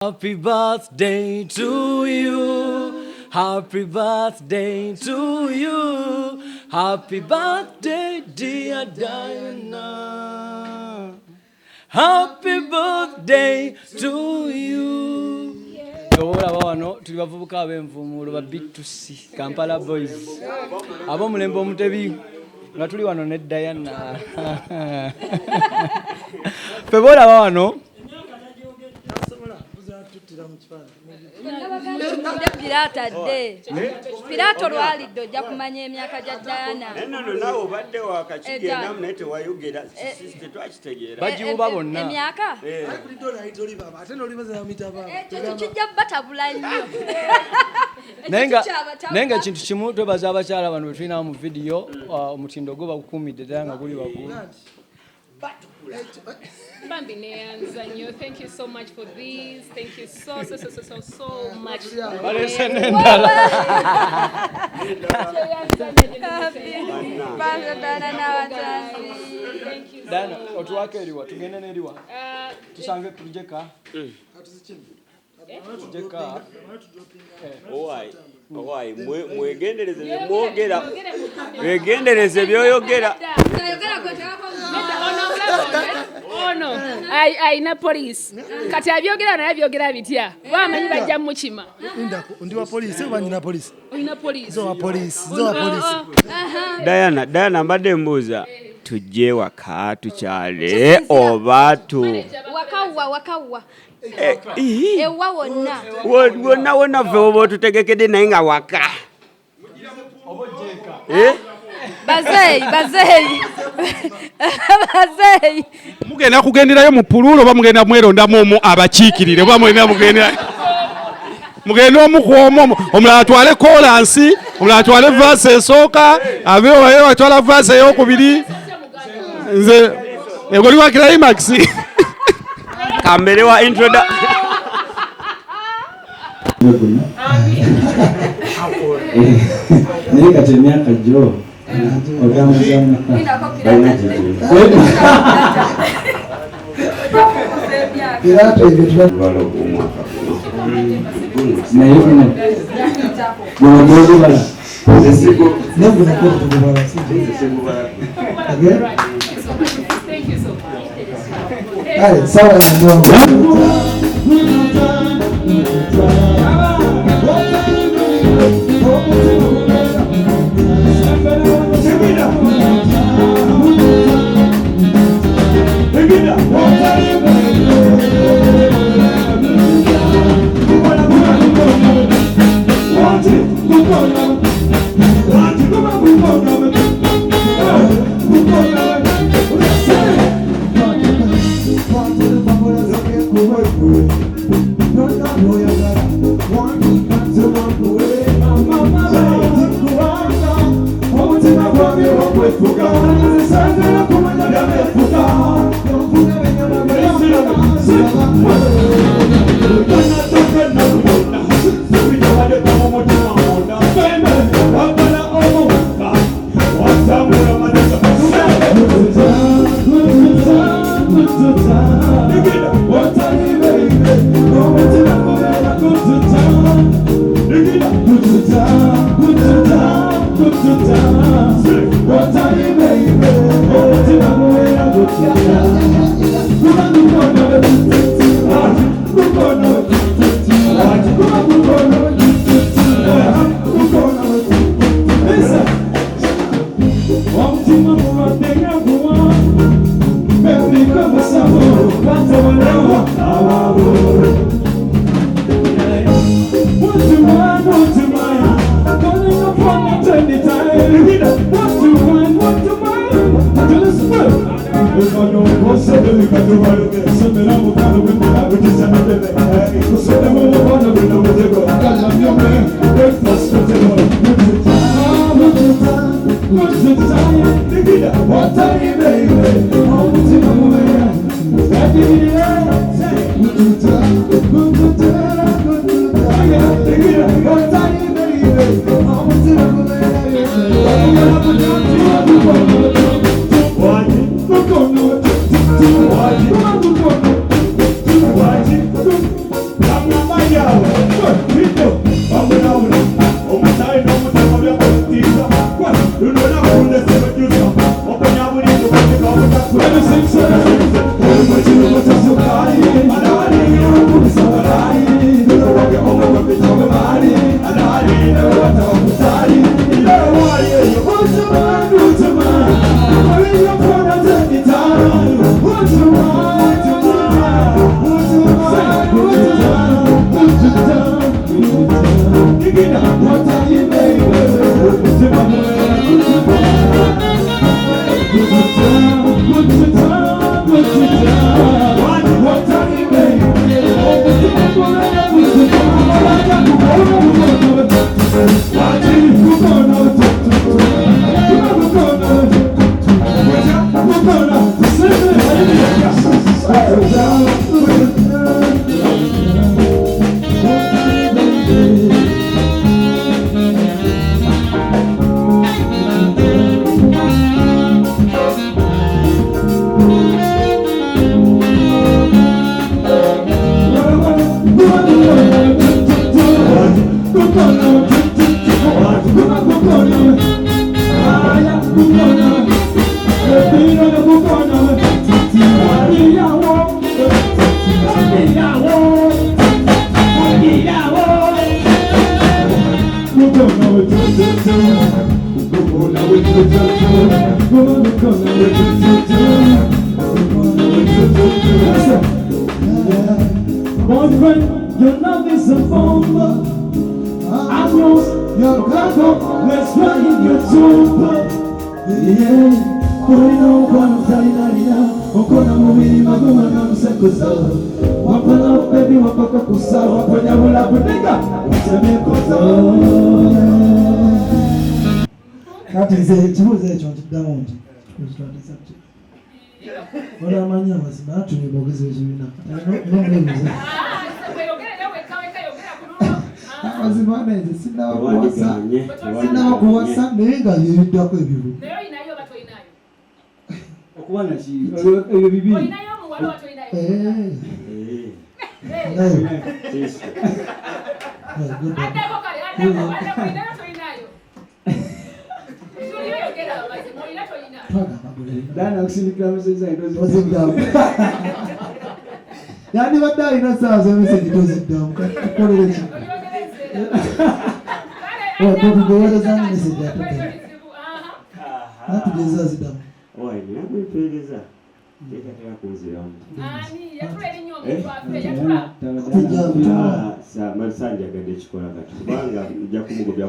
Happy birthday to you. Happy birthday to you. Happy birthday, dear Diana. Happy birthday to you. Ora wano tuli bavubuka ab'envumulo ba B2C Kampala Boys. Abo mulembe omutebi nga tuli wano ne Diana. Febora wano Pirato lwalidde ojja kumanya emyaka gya Diana. Nno nawe obadde wakakigenda naye tewayogera tetwakitegeera. bagiwuba bonna. Emyaka? Tekijja batabula nnyo. Naye nga ekintu kimu twebaza abakyala bano bwe tulina mu vidiyo omutindo gwo bakukuumidde ddala nga guli waggulu. Bambi Neanzanyo, thank you so much for this. Thank you so much. Dana, otuwake eriwa, tugende n'eriwa. Tusange tujeka. Tujeka. Owai, mwegendereze bye mwogera. Mwegendereze by'oyogera. Ono ayina poliisi kati abyogera naye byogera bitya bamanyi bajja mukima ndi wa poliisi oba nyina poliisi oyina poliisi zo wa poliisi zo wa poliisi Diana mbadde mbuuza tujje waka tukyale oba tu Wakawa. ewa wonna ffe oba otutegekedde naye nga waka Bazeyi. Mugenda kugenderayo mu pululo oba mugenda mwerondamu abakiikirire oba mugenda omukwomu omulala atwale Frolence omulala atwale verse esooka abeewayo atwala verse ey'okubiri nze egoli wa climax kambere wa introduction naye kati emyaka gyo ogamuzamaka Pirato ebyo naye guno gwogubala negunakotugubala kale sawa yamunongo Boyfriend, your love is a bomb. I know your cargo, let's fly in your tomb. Yeah, putting on one Talina, Okona Mumi, Maguma, Namsekosa. Wapana, baby, Wapaka Kusa, Wapana, Wapana, Kati nze kibuuzo ekyo nkiddamu nti tukitwala subject. Wala amanyi amazima atuli bogezi ekibiina. N'omulebuze. Amazima neze sinaba kuwasa naye nga yeeddako ebibu. Okuba naki ebyo bibiri. Dana kusindikira message zaito Oziddamu. Yandibadde alina ssaawa z'emessage toziddamu tukolere ki? Tukugobereza message atuddamu. Natugeza aziddamu. Oye, nagwepereza. Tekatera kunziramu. Sanjagadde ekikola kati kubanga nja kumugobya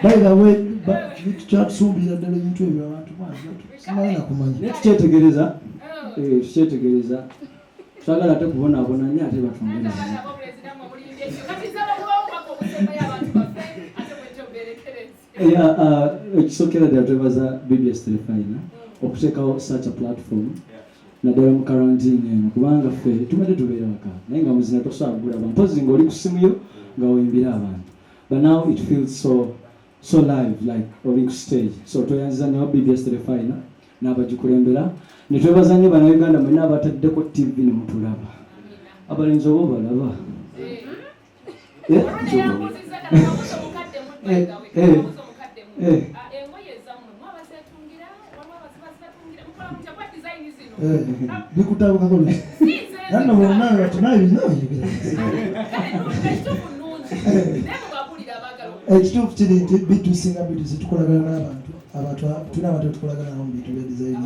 By the way, tukyakusuubira ddala ebintu ebyo abantu simalina kumanya. Tukyetegereza twagala ate kubonaabona nnyo ate batwongera ekisookera ddala twebaza BBS Telefina okuteekawo such a platform naddala mu quarantine eno kubanga ffe tumedde tubeera waka naye nga muzina tosobola kugula abantu mpozi ng'oli ku ssimu yo nga weyimbira abantu but now it feels so live like oli ku stage so toyanziza ne wa BBS Telefina n'abagikulembera ne twebaza nnyo bannayuganda mwenna abataddeko TV ne mutulaba abalinzi oba obalaba Bikutabukako lusi. Yanno bonna tunayo binoyogera. Ekituufu kiri nti B2C nga B2C tukolagana n'abantu tulina abantu tukolagana nabo mu bintu bya design.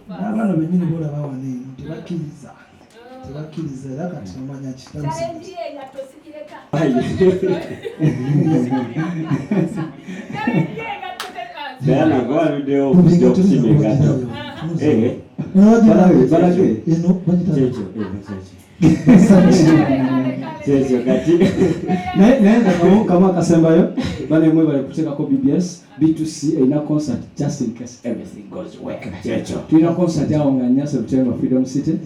N'abaana bennyini boolaba wano eno tebakkiriza era kati omanya kitabusi. Diana, gwaluddeyo okujja okusiba engato. Kyekyo kati naye kamu akasembayo banemwe bali kuteekako BBS B2C erina concert just in case everything goes well. Kyekyo tulina concert awo nga nnya September Freedom City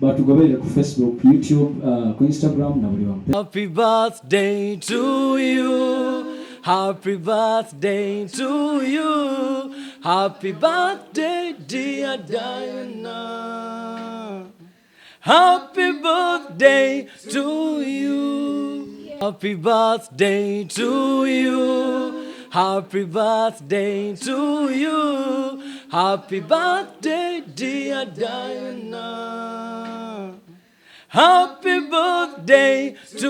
batugoberere ku Facebook, YouTube, ku Instagram na buli wamu. Happy birthday to you. Happy birthday to you. Happy birthday dear Diana. Happy birthday to you. Happy birthday to you. Happy birthday to you. Happy birthday, dear Diana. Happy birthday to